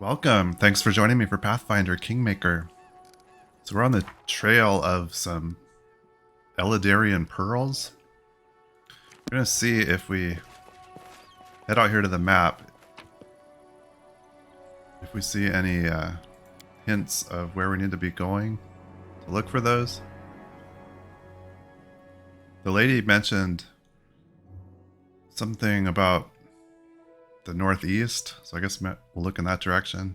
Welcome. Thanks for joining me for Pathfinder Kingmaker. So we're on the trail of some Elidarian pearls. We're going to see if we head out here to the map, if we see any hints of where we need to be going to look for those. The lady mentioned something about the northeast, so I guess we'll look in that direction.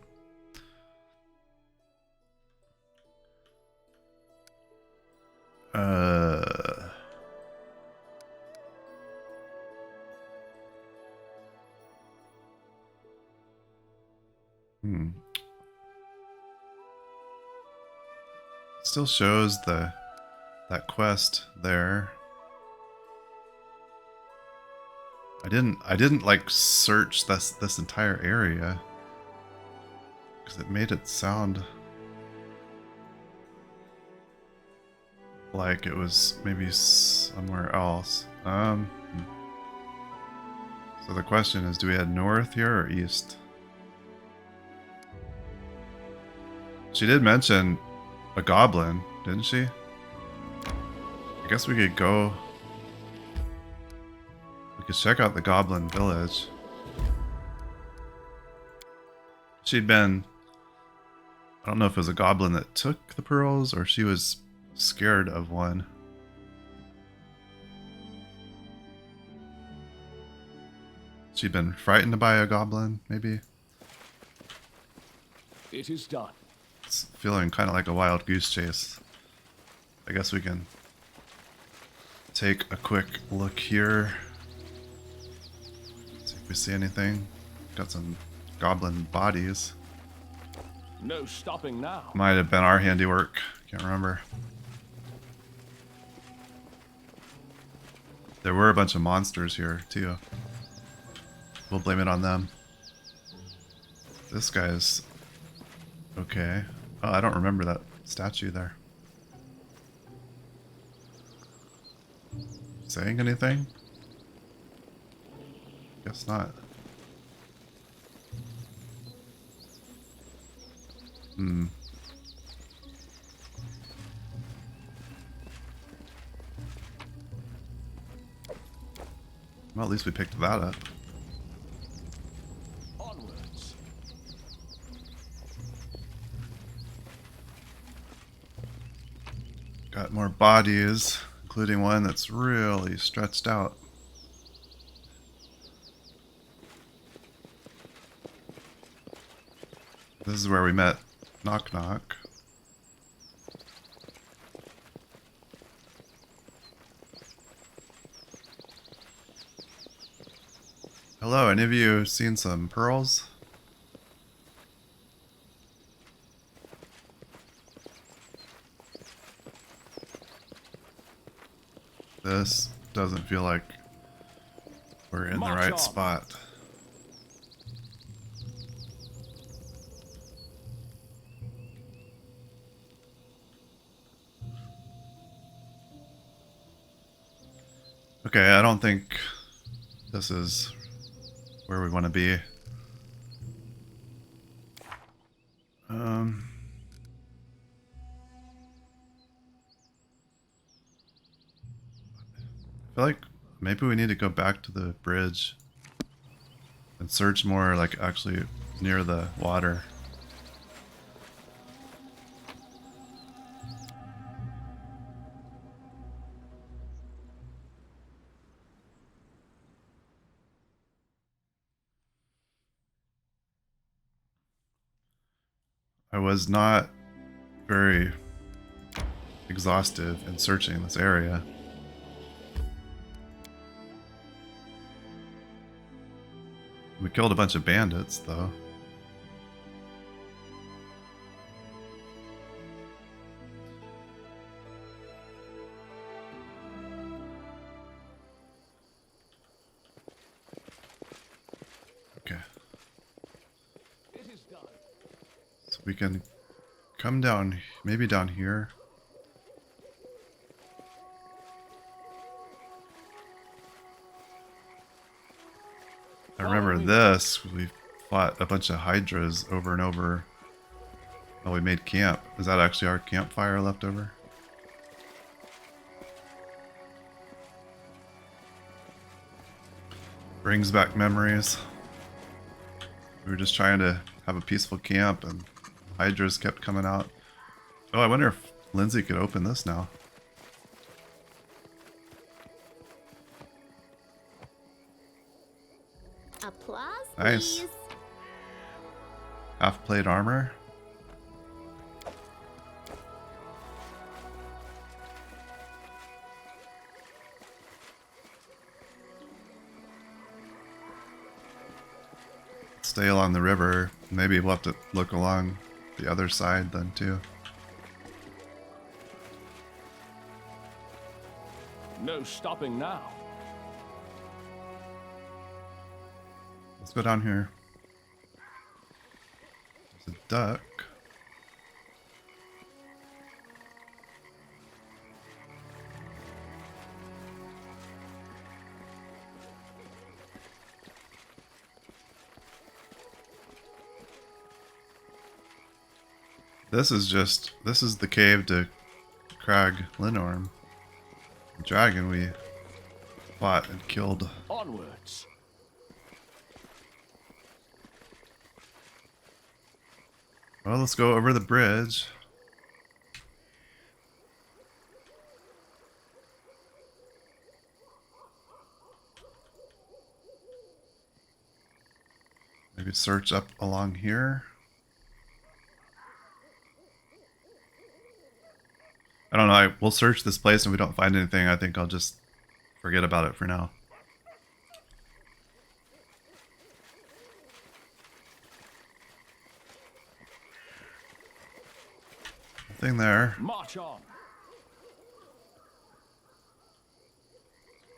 Still shows that quest there. I didn't like search this entire area because it made it sound like it was maybe somewhere else. So the question is, do we head north here or east? She did mention a goblin, didn't she? I guess we could go. We could check out the goblin village. She'd been. I don't know if it was a goblin that took the pearls or she was scared of one. She'd been frightened by a goblin, maybe. It is done. It's feeling kind of like a wild goose chase. I guess we can take a quick look here. See if we see anything. Got some goblin bodies. No stopping now. Might have been our handiwork. Can't remember. There were a bunch of monsters here, too. We'll blame it on them. This guy's okay. Oh, I don't remember that statue there. Saying anything? Guess not. Well, at least we picked that up. Onwards. Got more bodies, including one that's really stretched out. This is where we met Knock Knock. Hello, any of you seen some pearls? This doesn't feel like we're in the March right on. spot. Okay, I don't think this is where we want to be. I feel like maybe we need to go back to the bridge and search more, like actually near the water. I was not very exhaustive in searching this area. We killed a bunch of bandits, though. Okay. It is done. So we can come down, maybe down here. I remember this. We fought a bunch of hydras over and over. Oh, we made camp. Is that actually our campfire left over? Brings back memories. We were just trying to have a peaceful camp and hydras kept coming out. Oh, I wonder if Lindsay could open this now. Applause, Nice. please. Half plate armor. Stay along the river. Maybe we'll have to look along the other side then too. No stopping now. Let's go down here. There's a duck. This is the cave to Crag Linorm. The dragon we fought and killed. Onwards. Well, let's go over the bridge. Maybe search up along here. I don't know, we'll search this place and if we don't find anything, I think I'll just forget about it for now. Nothing there. March on.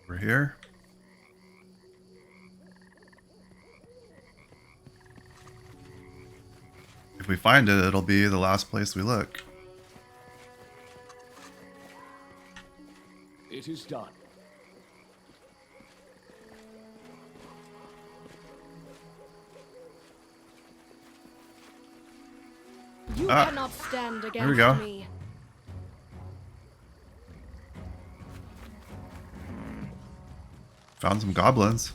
Over here. If we find it, it'll be the last place we look. It is done. You cannot stand we against go. me. Found some goblins.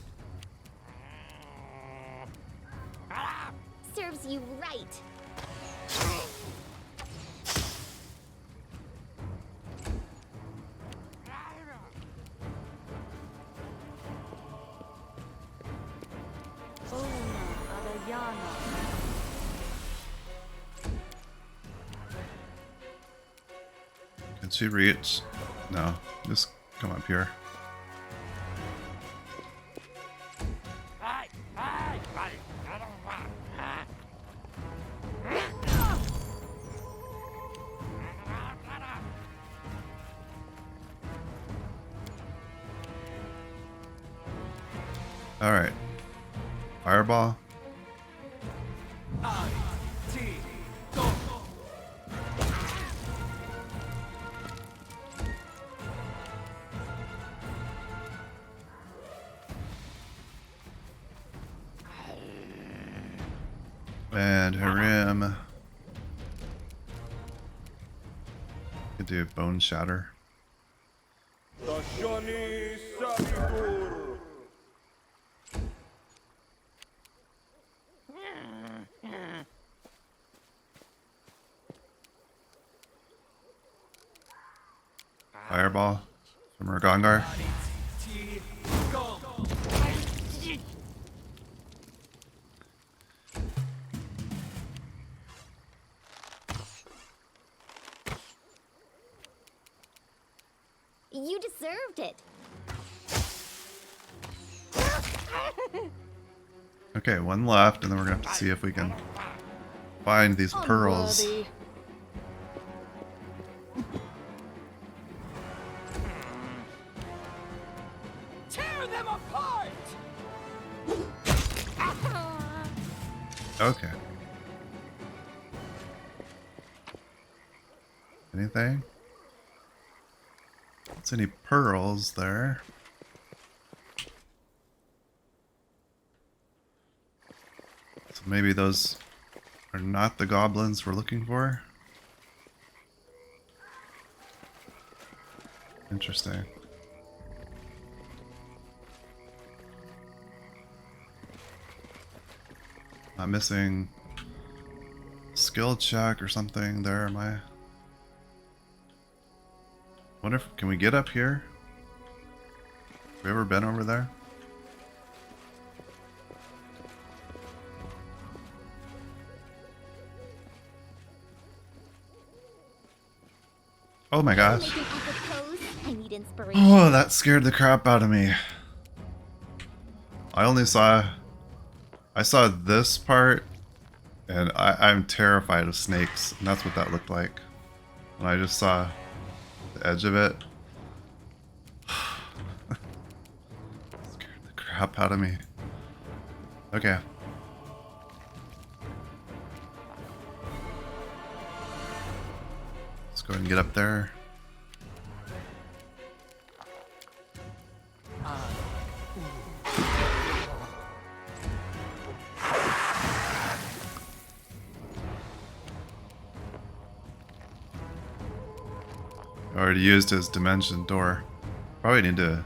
Serves you right. Can she reach? No, just come up here. All right, fireball. And Harim. Could do bone shatter. Fireball from Ragongar. You deserved it. Okay, one left, and then we're gonna have to see if we can find these pearls. Unworthy. Tear them apart! Okay. Anything? What's any pearls there? Maybe those are not the goblins we're looking for. Interesting. Not missing skill check or something there, am I? Wonder if, can we get up here? Have we ever been over there? Oh my gosh. Make an epic pose. I need inspiration. Oh, that scared the crap out of me. I saw this part, and I'm terrified of snakes, and that's what that looked like. And I just saw the edge of it. Scared the crap out of me. Okay. Let's go ahead and get up there. Already used his dimension door. Probably need to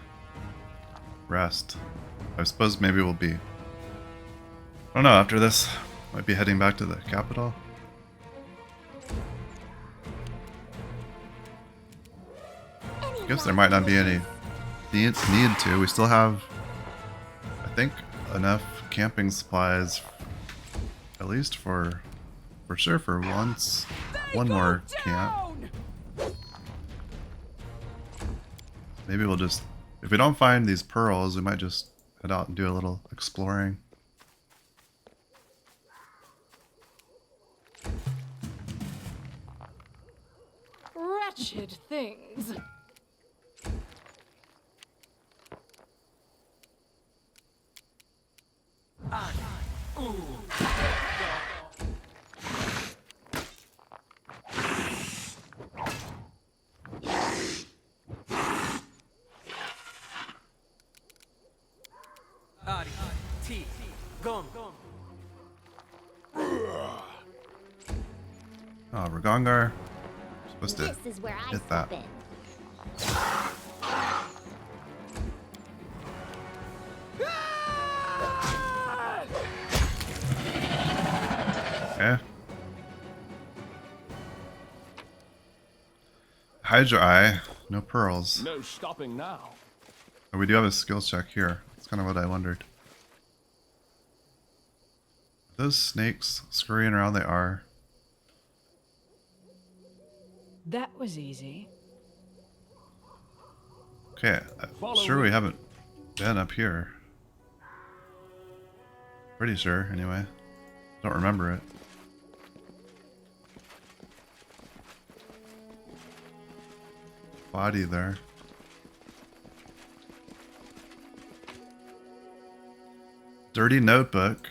rest. I suppose maybe we'll be... I don't know, after this, might be heading back to the capital. I guess there might not be any need to. We still have, I think, enough camping supplies, at least for sure for one more camp. Maybe we'll just, if we don't find these pearls, we might just head out and do a little exploring. Wretched things. Oh, Ragongar. Supposed to This is where I hit that. step in. Okay. Hydra Eye, no pearls. No stopping now. Oh, we do have a skill check here. That's kind of what I wondered. Are those snakes scurrying around? They are. That was easy. Okay, I'm sure we haven't been up here. Pretty sure, anyway. Don't remember it. Body there. Dirty notebook.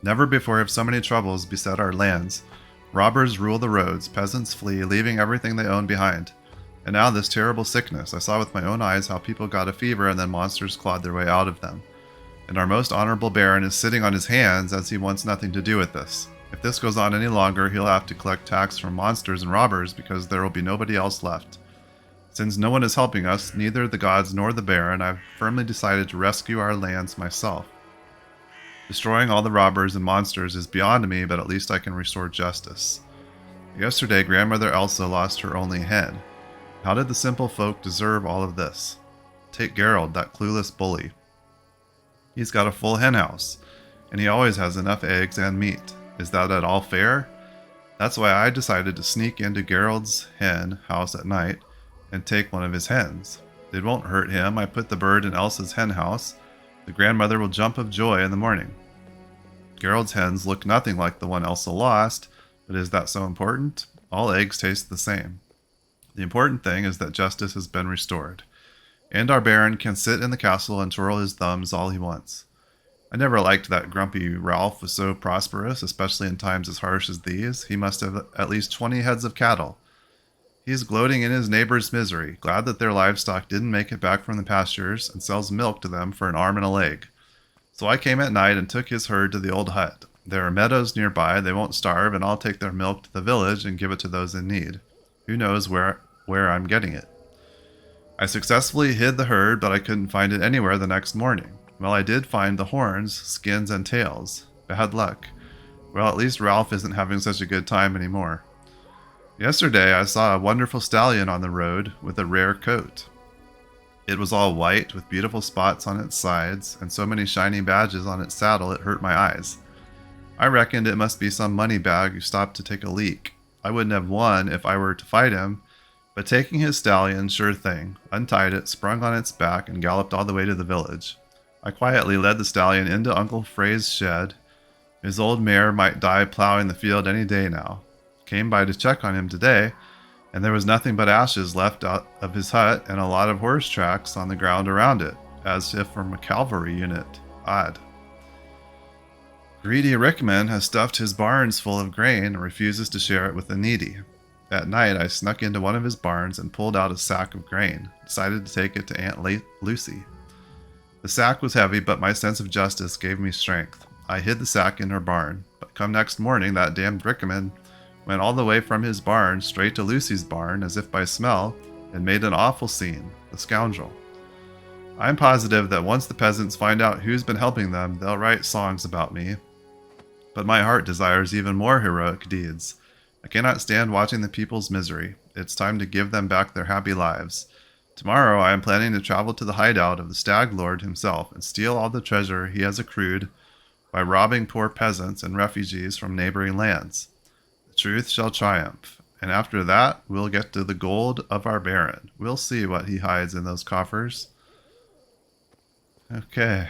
Never before have so many troubles beset our lands. Robbers rule the roads, peasants flee, leaving everything they own behind. And now this terrible sickness. I saw with my own eyes how people got a fever and then monsters clawed their way out of them. And our most honorable Baron is sitting on his hands as he wants nothing to do with this. If this goes on any longer, he'll have to collect tax from monsters and robbers because there will be nobody else left. Since no one is helping us, neither the gods nor the Baron, I've firmly decided to rescue our lands myself. Destroying all the robbers and monsters is beyond me, but at least I can restore justice. Yesterday, Grandmother Elsa lost her only hen. How did the simple folk deserve all of this? Take Gerald, that clueless bully. He's got a full hen house, and he always has enough eggs and meat. Is that at all fair? That's why I decided to sneak into Gerald's hen house at night and take one of his hens. It won't hurt him. I put the bird in Elsa's hen house. The grandmother will jump of joy in the morning. Gerald's hens look nothing like the one Elsa lost, but is that so important? All eggs taste the same. The important thing is that justice has been restored, and our Baron can sit in the castle and twirl his thumbs all he wants. I never liked that grumpy Ralph was so prosperous, especially in times as harsh as these. He must have at least 20 heads of cattle. He is gloating in his neighbor's misery, glad that their livestock didn't make it back from the pastures, and sells milk to them for an arm and a leg. So I came at night and took his herd to the old hut. There are meadows nearby, they won't starve, and I'll take their milk to the village and give it to those in need. Who knows where I'm getting it. I successfully hid the herd, but I couldn't find it anywhere the next morning. Well, I did find the horns, skins, and tails. Bad luck. Well, at least Ralph isn't having such a good time anymore. Yesterday, I saw a wonderful stallion on the road with a rare coat. It was all white with beautiful spots on its sides and so many shiny badges on its saddle it hurt my eyes. I reckoned it must be some money bag who stopped to take a leak. I wouldn't have won if I were to fight him, but taking his stallion, sure thing, untied it, sprung on its back, and galloped all the way to the village. I quietly led the stallion into Uncle Frey's shed. His old mare might die plowing the field any day now. Came by to check on him today, and there was nothing but ashes left out of his hut and a lot of horse tracks on the ground around it, as if from a cavalry unit. Odd. Greedy Rickman has stuffed his barns full of grain and refuses to share it with the needy. At night, I snuck into one of his barns and pulled out a sack of grain, decided to take it to Aunt Lucy. The sack was heavy, but my sense of justice gave me strength. I hid the sack in her barn, but come next morning, that damned Rickman went all the way from his barn straight to Lucy's barn, as if by smell, and made an awful scene, the scoundrel. I'm positive that once the peasants find out who's been helping them, they'll write songs about me. But my heart desires even more heroic deeds. I cannot stand watching the people's misery. It's time to give them back their happy lives. Tomorrow I am planning to travel to the hideout of the Stag Lord himself and steal all the treasure he has accrued by robbing poor peasants and refugees from neighboring lands. The truth shall triumph, and after that we'll get to the gold of our Baron. We'll see what he hides in those coffers. Okay.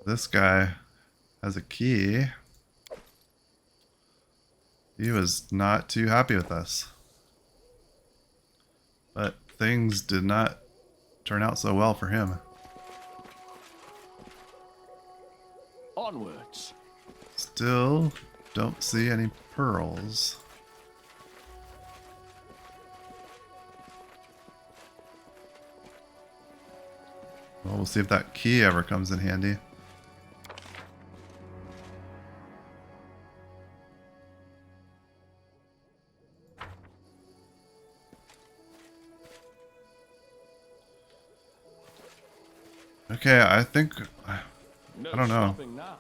This guy has a key. He was not too happy with us. But things did not turn out so well for him. Onwards. Still don't see any pearls. Well, we'll see if that key ever comes in handy. Okay, I think... I don't know. Stopping now.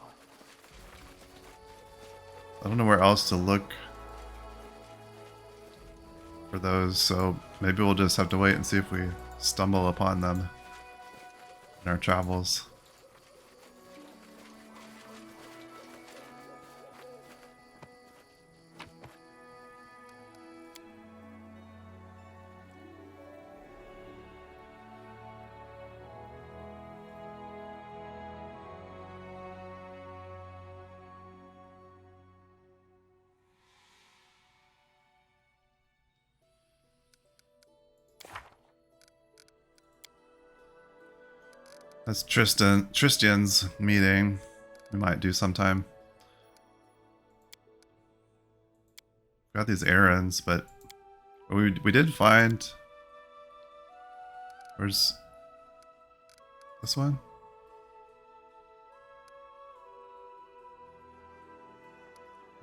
I don't know where else to look for those, so maybe we'll just have to wait and see if we stumble upon them in our travels. That's Tristan's meeting. We might do sometime. Got these errands, but we did find. Where's this one?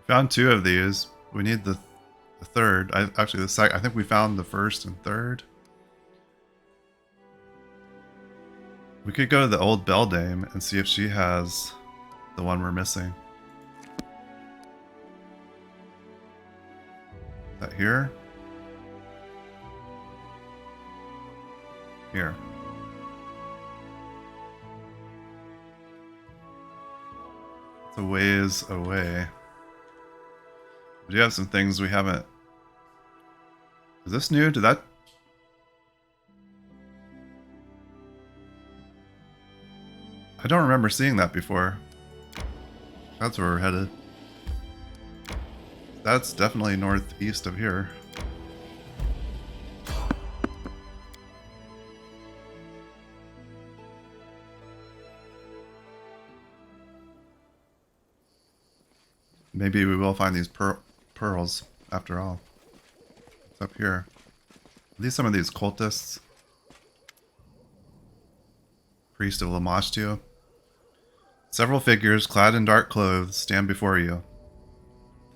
Found two of these. We need the third. Actually the second. I think we found the first and third. We could go to the old beldame and see if she has the one we're missing. Is that here? Here. It's a ways away. We do have some things we haven't... Is this new? Did that... I don't remember seeing that before. That's where we're headed. That's definitely northeast of here. Maybe we will find these pearls after all. It's up here. Are these some of these cultists? Priest of Lamashtu. Several figures clad in dark clothes stand before you.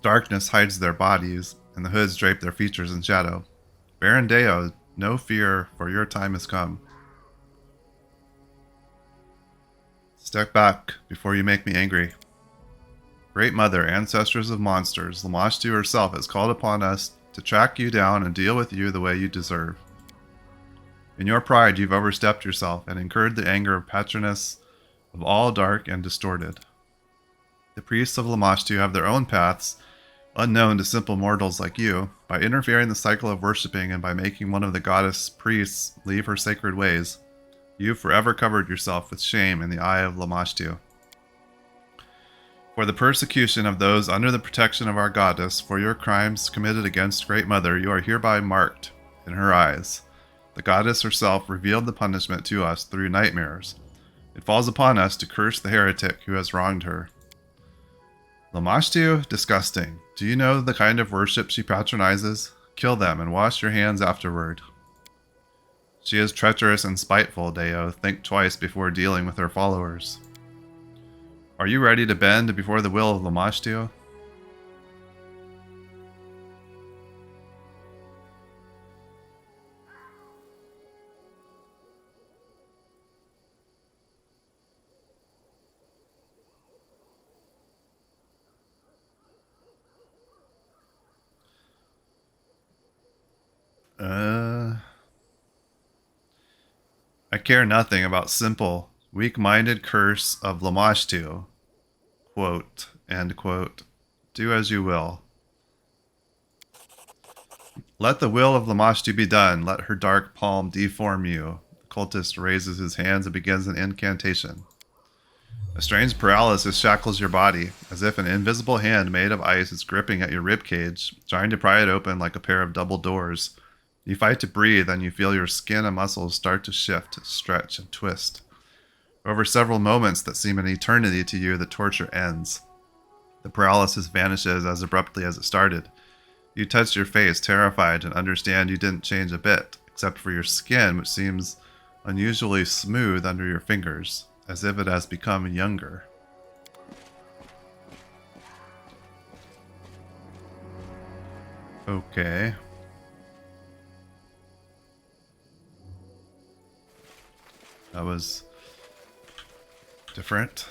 Darkness hides their bodies, and the hoods drape their features in shadow. Baron Deo, no fear, for your time has come. Step back before you make me angry. Great Mother, ancestors of monsters, Lamashtu herself has called upon us to track you down and deal with you the way you deserve. In your pride, you've overstepped yourself and incurred the anger of patroness of all dark and distorted. The priests of Lamashtu have their own paths, unknown to simple mortals like you. By interfering in the cycle of worshipping and by making one of the goddess priests leave her sacred ways, you've forever covered yourself with shame in the eye of Lamashtu. For the persecution of those under the protection of our goddess, for your crimes committed against Great Mother, you are hereby marked in her eyes. The goddess herself revealed the punishment to us through nightmares. It falls upon us to curse the heretic who has wronged her. Lamashtu, disgusting. Do you know the kind of worship she patronizes? Kill them and wash your hands afterward. She is treacherous and spiteful, Deo. Think twice before dealing with her followers. Are you ready to bend before the will of Lamashtu? I care nothing about simple, weak-minded curse of Lamashtu. Quote, end quote. Do as you will. Let the will of Lamashtu be done. Let her dark palm deform you. The cultist raises his hands and begins an incantation. A strange paralysis shackles your body, as if an invisible hand made of ice is gripping at your ribcage, trying to pry it open like a pair of double doors. You fight to breathe, and you feel your skin and muscles start to shift, stretch, and twist. Over several moments that seem an eternity to you, the torture ends. The paralysis vanishes as abruptly as it started. You touch your face, terrified, and understand you didn't change a bit, except for your skin, which seems unusually smooth under your fingers, as if it has become younger. Okay. That was different.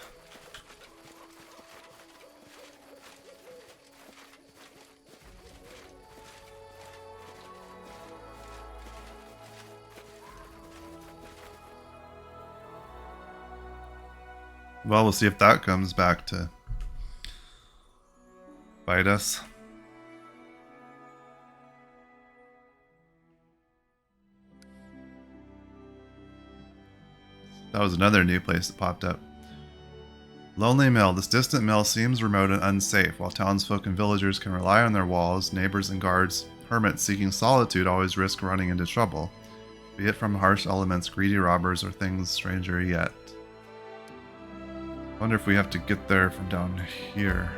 Well, we'll see if that comes back to bite us. That was another new place that popped up. Lonely Mill. This distant mill seems remote and unsafe. While townsfolk and villagers can rely on their walls, neighbors and guards, hermits seeking solitude always risk running into trouble, be it from harsh elements, greedy robbers, or things stranger yet. Wonder if we have to get there from down here.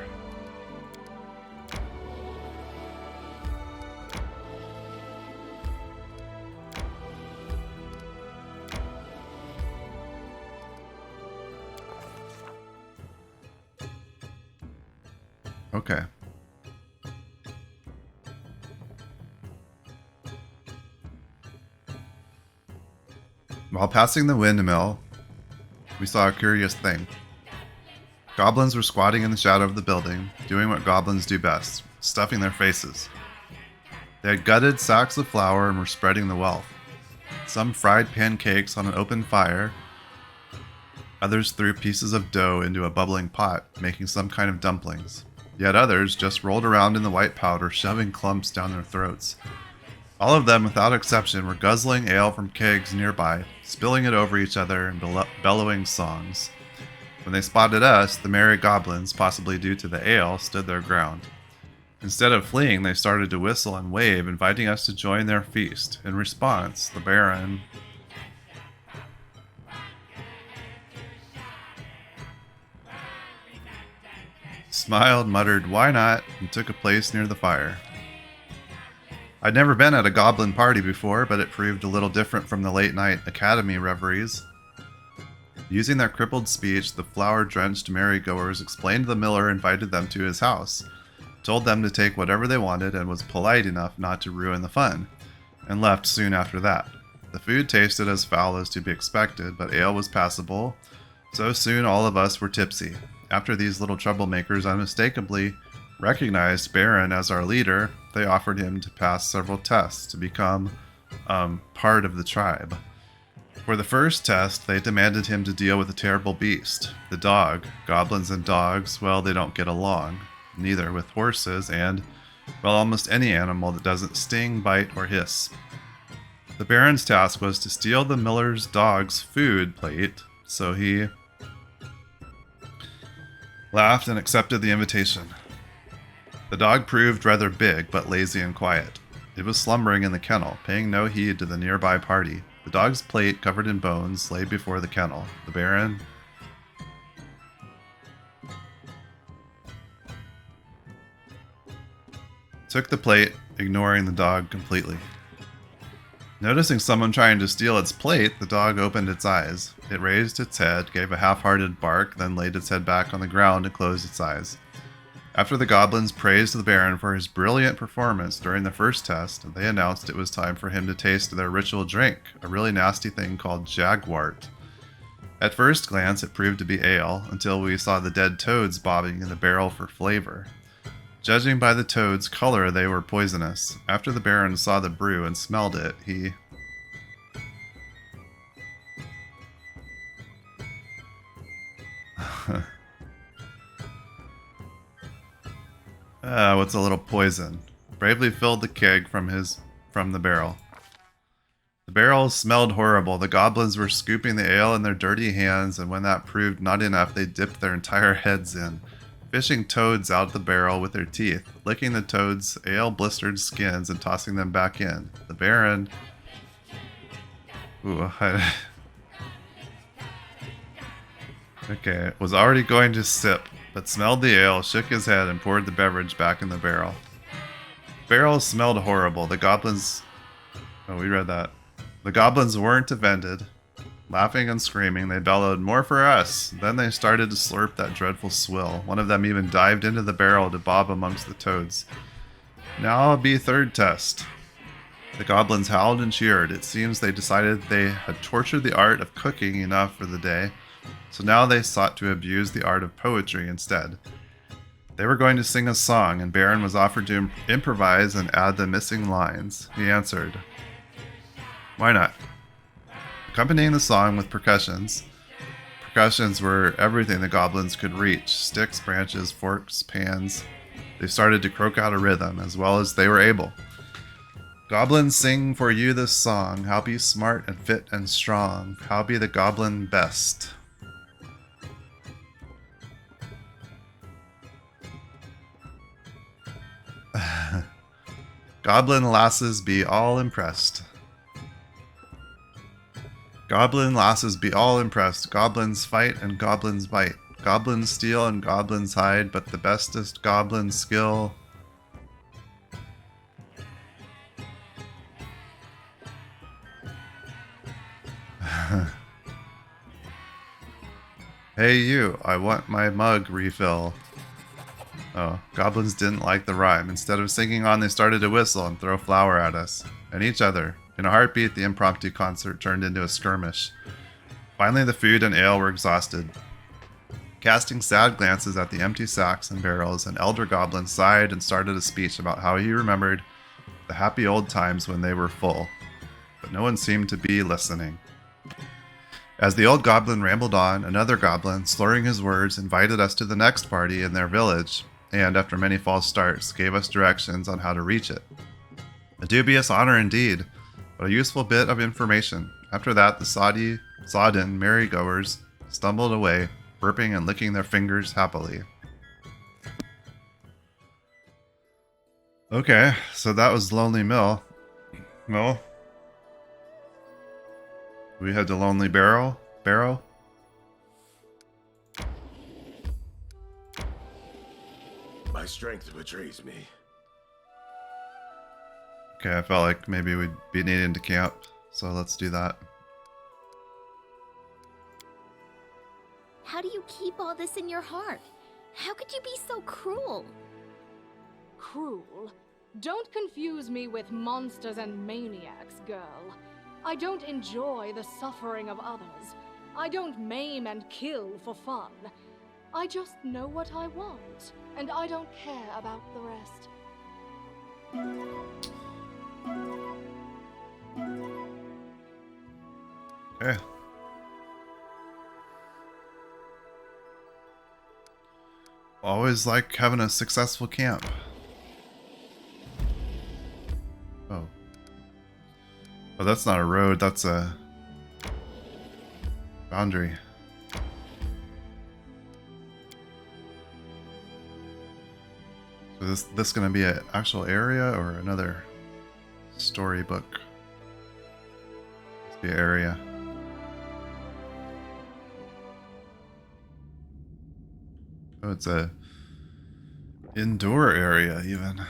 Okay. While passing the windmill, we saw a curious thing. Goblins were squatting in the shadow of the building, doing what goblins do best, stuffing their faces. They had gutted sacks of flour and were spreading the wealth. Some fried pancakes on an open fire. Others threw pieces of dough into a bubbling pot, making some kind of dumplings. Yet others just rolled around in the white powder, shoving clumps down their throats. All of them, without exception, were guzzling ale from kegs nearby, spilling it over each other and bellowing songs. When they spotted us, the merry goblins, possibly due to the ale, stood their ground. Instead of fleeing, they started to whistle and wave, inviting us to join their feast. In response, the Baron smiled, muttered, "Why not?" and took a place near the fire. I'd never been at a goblin party before, but it proved a little different from the late-night academy reveries. Using their crippled speech, the flour-drenched merry-goers explained the miller invited them to his house, told them to take whatever they wanted, and was polite enough not to ruin the fun, and left soon after that. The food tasted as foul as to be expected, but ale was passable, so soon all of us were tipsy. After these little troublemakers unmistakably recognized Baron as our leader, they offered him to pass several tests to become part of the tribe. For the first test, they demanded him to deal with a terrible beast, the dog. Goblins and dogs, well, they don't get along. Neither with horses and, well, almost any animal that doesn't sting, bite, or hiss. The Baron's task was to steal the miller's dog's food plate, so he laughed and accepted the invitation. The dog proved rather big, but lazy and quiet. It was slumbering in the kennel, paying no heed to the nearby party. The dog's plate, covered in bones, lay before the kennel. The Baron took the plate, ignoring the dog completely. Noticing someone trying to steal its plate, the dog opened its eyes. It raised its head, gave a half-hearted bark, then laid its head back on the ground and closed its eyes. After the goblins praised the Baron for his brilliant performance during the first test, they announced it was time for him to taste their ritual drink, a really nasty thing called jagwort. At first glance, it proved to be ale, until we saw the dead toads bobbing in the barrel for flavor. Judging by the toads' color, they were poisonous. After the Baron saw the brew and smelled it, he what's a little poison? Bravely filled the keg from the barrel. The barrel smelled horrible. The goblins were scooping the ale in their dirty hands, and when that proved not enough, they dipped their entire heads in, fishing toads out of the barrel with their teeth, licking the toads' ale-blistered skins and tossing them back in. The Baron... Okay, was already going to sip, but smelled the ale, shook his head, and poured the beverage back in the barrel. The barrel smelled horrible. The goblins... Oh, we read that. The goblins weren't offended. Laughing and screaming, they bellowed, "More for us!" Then they started to slurp that dreadful swill. One of them even dived into the barrel to bob amongst the toads. Now be third test. The goblins howled and cheered. It seems they decided they had tortured the art of cooking enough for the day, so now they sought to abuse the art of poetry instead. They were going to sing a song, and Baron was offered to improvise and add the missing lines. He answered, "Why not?" Accompanying the song with percussions. Percussions were everything the goblins could reach. Sticks, branches, forks, pans. They started to croak out a rhythm as well as they were able. "Goblins sing for you this song. How be smart and fit and strong. How be the goblin best." Goblin lasses be all impressed. Goblin lasses be all impressed. Goblins fight and goblins bite. Goblins steal and goblins hide, but the bestest goblin skill... Hey you, I want my mug refill. Oh, goblins didn't like the rhyme. Instead of singing on, they started to whistle and throw flour at us. And each other. In a heartbeat, the impromptu concert turned into a skirmish. Finally, the food and ale were exhausted. Casting sad glances at the empty sacks and barrels, an elder goblin sighed and started a speech about how he remembered the happy old times when they were full. But no one seemed to be listening. As the old goblin rambled on, another goblin, slurring his words, invited us to the next party in their village, and, after many false starts, gave us directions on how to reach it. A dubious honor indeed, but a useful bit of information. After that, the sodden merry-goers stumbled away, burping and licking their fingers happily. Okay, so that was Lonely Mill. We had the Lonely Barrow. My strength betrays me. Okay, I felt like maybe we'd be needing to camp, so let's do that. keep all this in your heart? How could you be so cruel? Cruel? Don't confuse me with monsters and maniacs, girl. I don't enjoy the suffering of others. I don't maim and kill for fun. I just know what I want, and I don't care about the rest. Okay. Always like having a successful camp. Oh. Oh, that's not a road, that's a boundary. So this gonna be an actual area or another storybook? It's the area. Oh, it's a indoor area even.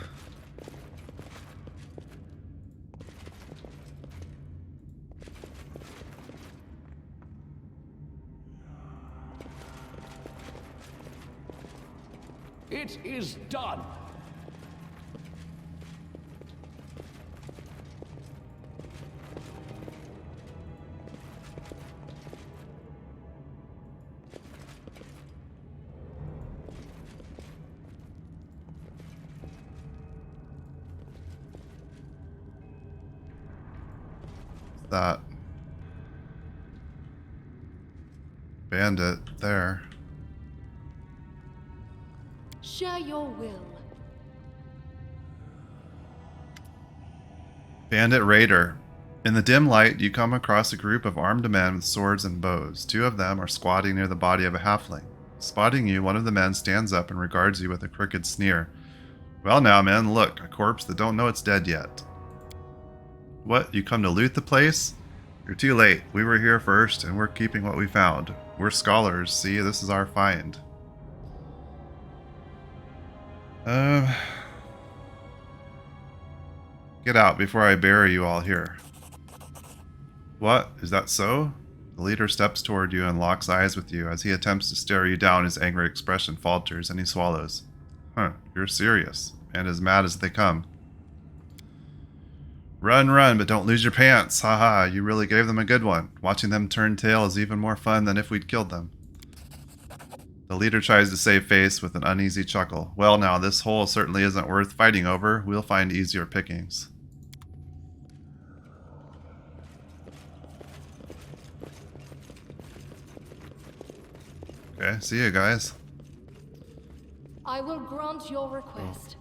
It is done. That bandit there. Share your will. Bandit Raider. In the dim light, you come across a group of armed men with swords and bows. Two of them are squatting near the body of a halfling. Spotting you, one of the men stands up and regards you with a crooked sneer. Well now, men, look, a corpse that don't know it's dead yet. What, you come to loot the place? You're too late. We were here first, and we're keeping what we found. We're scholars, see, this is our find. Get out before I bury you all here. What? Is that so? The leader steps toward you and locks eyes with you. As he attempts to stare you down, his angry expression falters and he swallows. Huh, you're serious. And as mad as they come. Run, run, but don't lose your pants. Haha, you really gave them a good one. Watching them turn tail is even more fun than if we'd killed them. The leader tries to save face with an uneasy chuckle. Well now, this hole certainly isn't worth fighting over. We'll find easier pickings. Okay, see you guys. I will grant your request.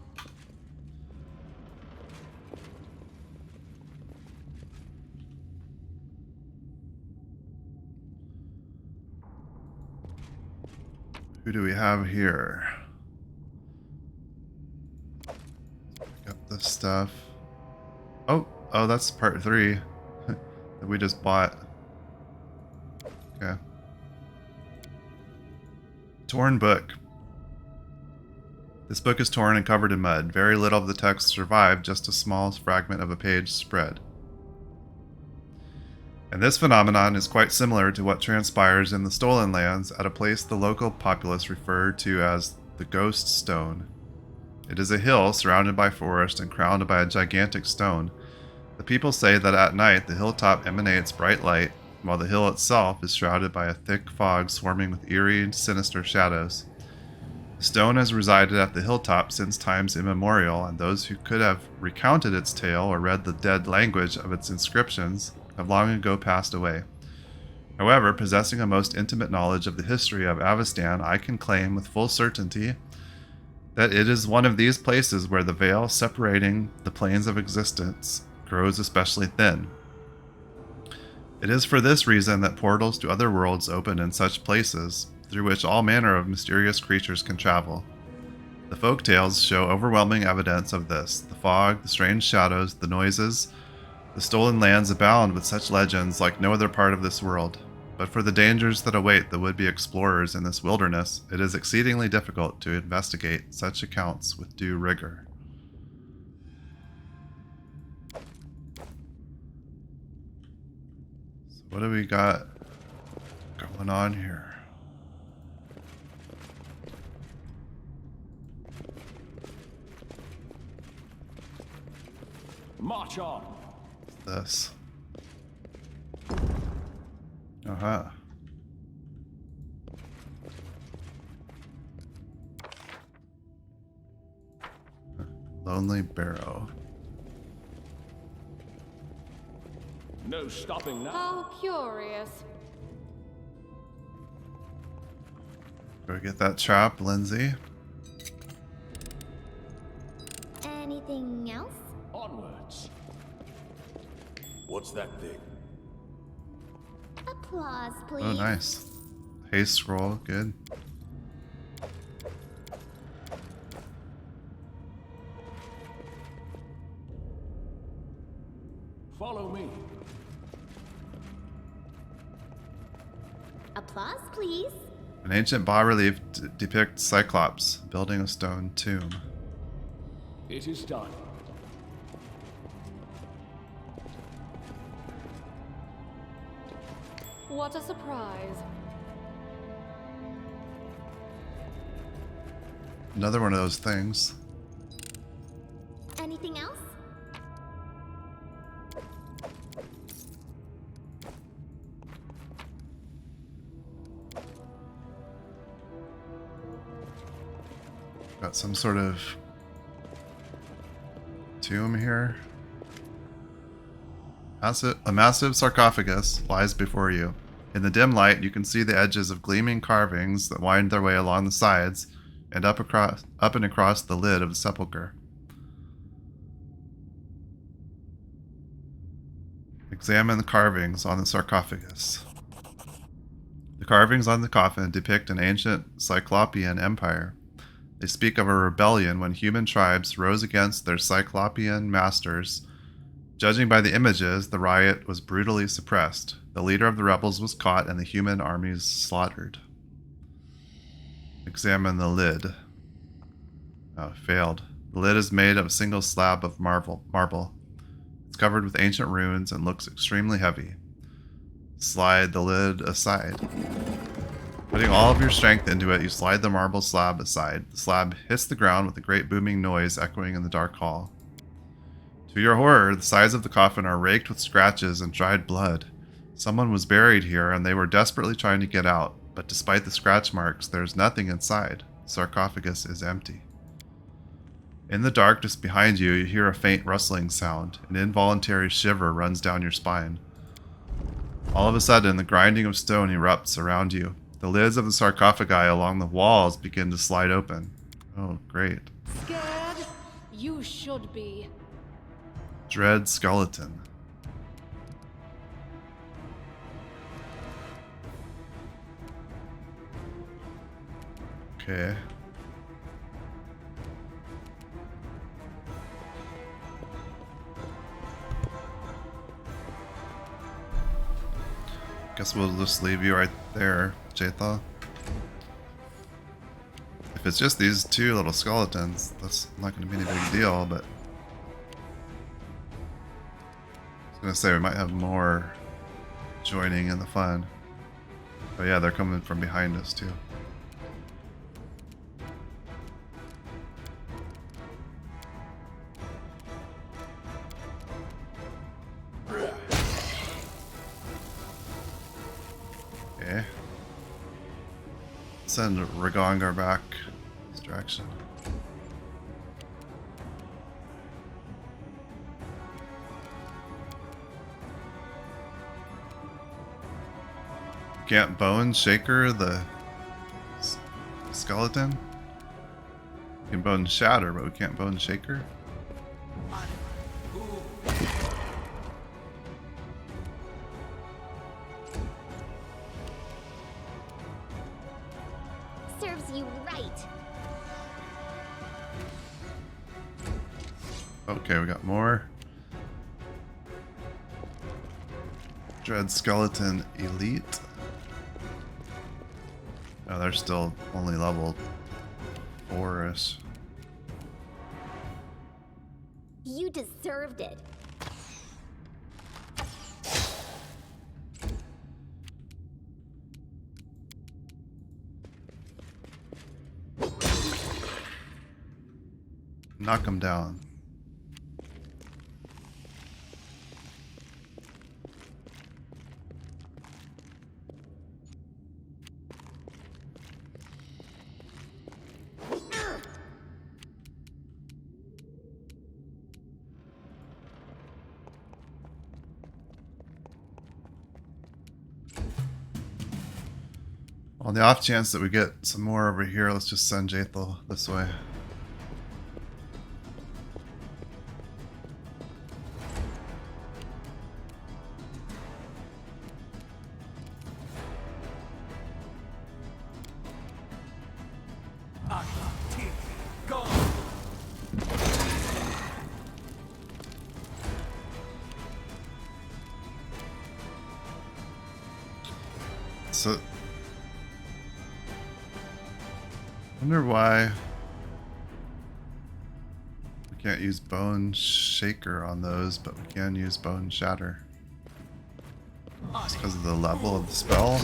Who do we have here? Pick up this stuff. Oh, that's part 3 that we just bought. Okay. Torn book. This book is torn and covered in mud. Very little of the text survived, just a small fragment of a page spread. And this phenomenon is quite similar to what transpires in the Stolen Lands at a place the local populace refer to as the Ghost Stone. It is a hill surrounded by forest and crowned by a gigantic stone. The people say that at night the hilltop emanates bright light, while the hill itself is shrouded by a thick fog swarming with eerie and sinister shadows. The stone has resided at the hilltop since times immemorial, and those who could have recounted its tale or read the dead language of its inscriptions have long ago passed away. However, possessing a most intimate knowledge of the history of Avestan, I can claim with full certainty that it is one of these places where the veil separating the planes of existence grows especially thin. It is for this reason that portals to other worlds open in such places, through which all manner of mysterious creatures can travel. The folk tales show overwhelming evidence of this. The fog, the strange shadows, the noises. The Stolen Lands abound with such legends like no other part of this world. But for the dangers that await the would-be explorers in this wilderness, it is exceedingly difficult to investigate such accounts with due rigor. So what do we got going on here? March on. This. Uh-huh. Lonely Barrow. No stopping now. How curious. Go get that trap, Lindsay. Anything else? Onwards. What's that thing? Applause, please. Oh, nice. Haste scroll, good. Follow me. Applause, please. An ancient bas-relief depicts Cyclops building a stone tomb. It is done. What a surprise. Another one of those things. Anything else? Got some sort of tomb here. A massive sarcophagus lies before you. In the dim light, you can see the edges of gleaming carvings that wind their way along the sides and up and across the lid of the sepulchre. Examine the carvings on the sarcophagus. The carvings on the coffin depict an ancient Cyclopean empire. They speak of a rebellion when human tribes rose against their Cyclopean masters. Judging by the images, the riot was brutally suppressed. The leader of the rebels was caught and the human armies slaughtered. Examine the lid. Oh, it failed. The lid is made of a single slab of marble. It's covered with ancient runes and looks extremely heavy. Slide the lid aside. Putting all of your strength into it, you slide the marble slab aside. The slab hits the ground with a great booming noise echoing in the dark hall. To your horror, the sides of the coffin are raked with scratches and dried blood. Someone was buried here and they were desperately trying to get out, but despite the scratch marks, there's nothing inside. The sarcophagus is empty. In the darkness behind you, you hear a faint rustling sound. An involuntary shiver runs down your spine. All of a sudden, the grinding of stone erupts around you. The lids of the sarcophagi along the walls begin to slide open. Oh, great. Scared? You should be. Dread skeleton. Okay. Guess we'll just leave you right there, Jatha. If it's just these two little skeletons, that's not going to be any big deal, but I was going to say we might have more joining in the fun. But yeah, they're coming from behind us too. Okay. Send Ragongar back this direction. Can't bone shaker the skeleton? We can bone shatter, but we can't bone shaker? Serves you right. Okay, we got more. Dread Skeleton Elite. Oh, they're still only level 4-ish. You deserved it. Knock them down. On the off chance that we get some more over here, let's just send Jaethal this way. So, wonder why we can't use Bone Shaker on those, but we can use Bone Shatter. It's because of the level of the spell.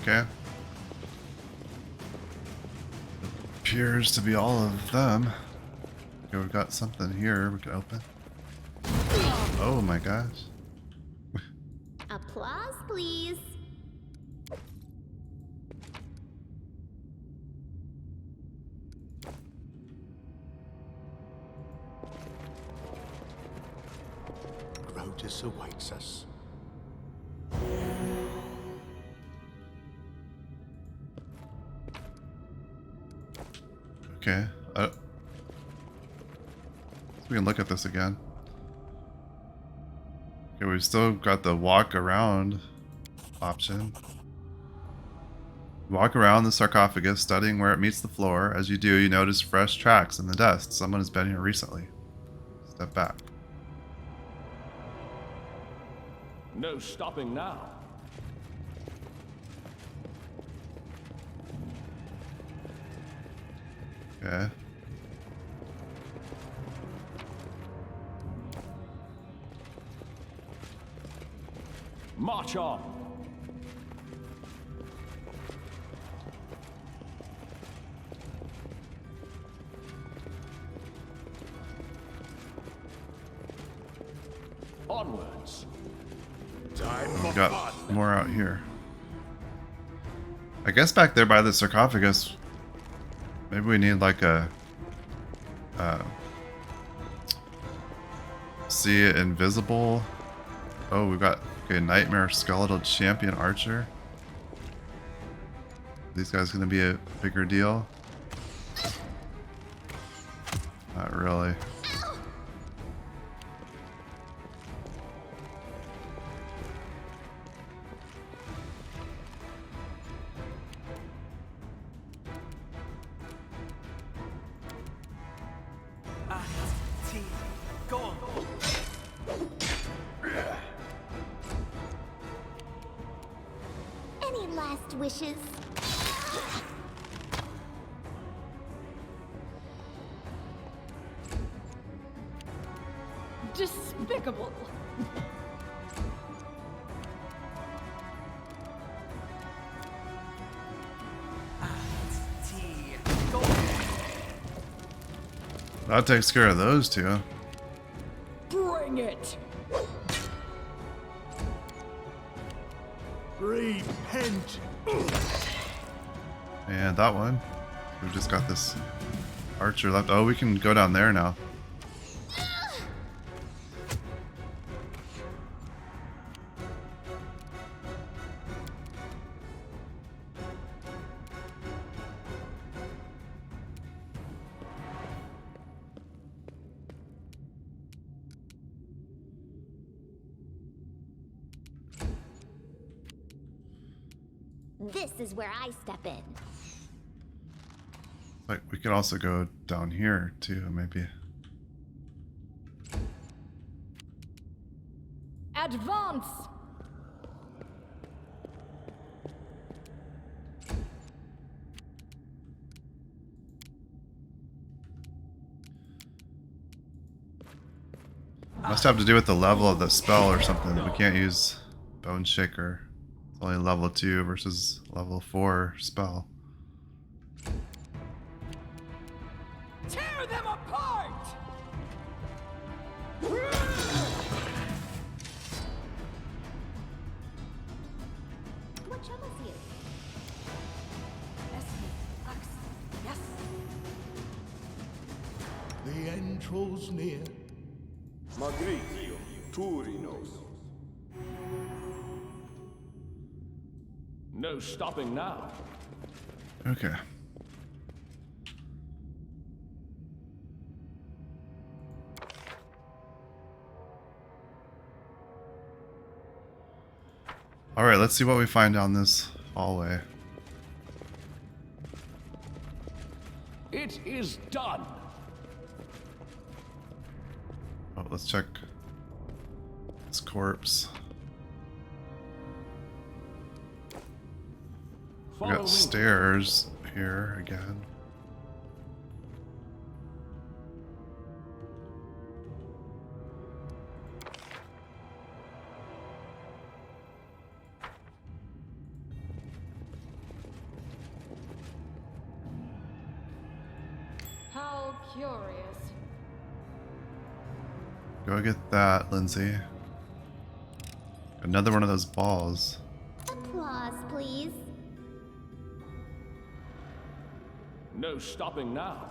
Okay. Appears to be all of them. Okay, we've got something here we can open. Oh my gosh. Applause, please. Grotus awaits us. Okay. So we can look at this again. Okay, we've still got the walk around option. Walk around the sarcophagus, studying where it meets the floor. As you do, you notice fresh tracks in the dust. Someone has been here recently. Step back. No stopping now. Okay. March on. Onwards. We've got more out here. I guess back there by the sarcophagus, maybe we need like a see it invisible. Oh, we've got Nightmare Skeletal Champion Archer. These guys gonna be a bigger deal? Not really. Any last wishes? Despicable. That takes care of those two. Bring it. Repent. And that one. We've just got this archer left. Oh, we can go down there now. This is where I step in. Like we could also go down here too, maybe. Advance! Must have to do with the level of the spell or something. We can't use Bone Shaker. It's only level 2 versus level 4 spell. Tear them apart. What troubles you? Yes. The end draws near. Magritio, Turinos. No stopping now. Okay. Alright, let's see what we find down this hallway. It is done. Oh, let's check this corpse. We Follow got me. stairs here again. How curious. Go get that, Lindsay. Another one of those balls. Applause, please. No stopping now.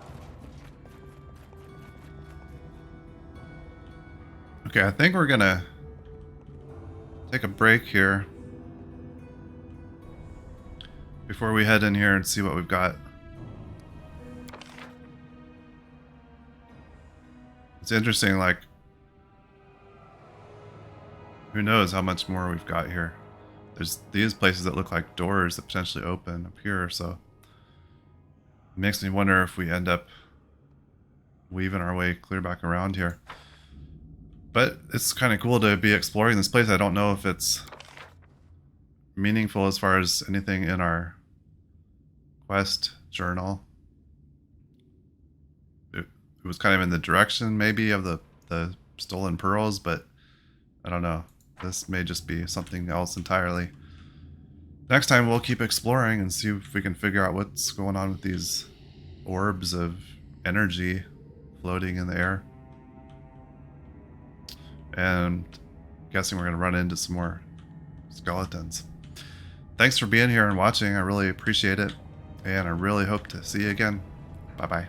Okay, I think we're gonna take a break here before we head in here and see what we've got. It's interesting, like, who knows how much more we've got here. There's these places that look like doors that potentially open up here, so it makes me wonder if we end up weaving our way clear back around here. But it's kind of cool to be exploring this place. I don't know if it's meaningful as far as anything in our quest journal. It was kind of in the direction maybe of the stolen pearls, but I don't know. This may just be something else entirely. Next time we'll keep exploring and see if we can figure out what's going on with these orbs of energy floating in the air. And I'm guessing we're going to run into some more skeletons. Thanks for being here and watching. I really appreciate it. And I really hope to see you again. Bye-bye.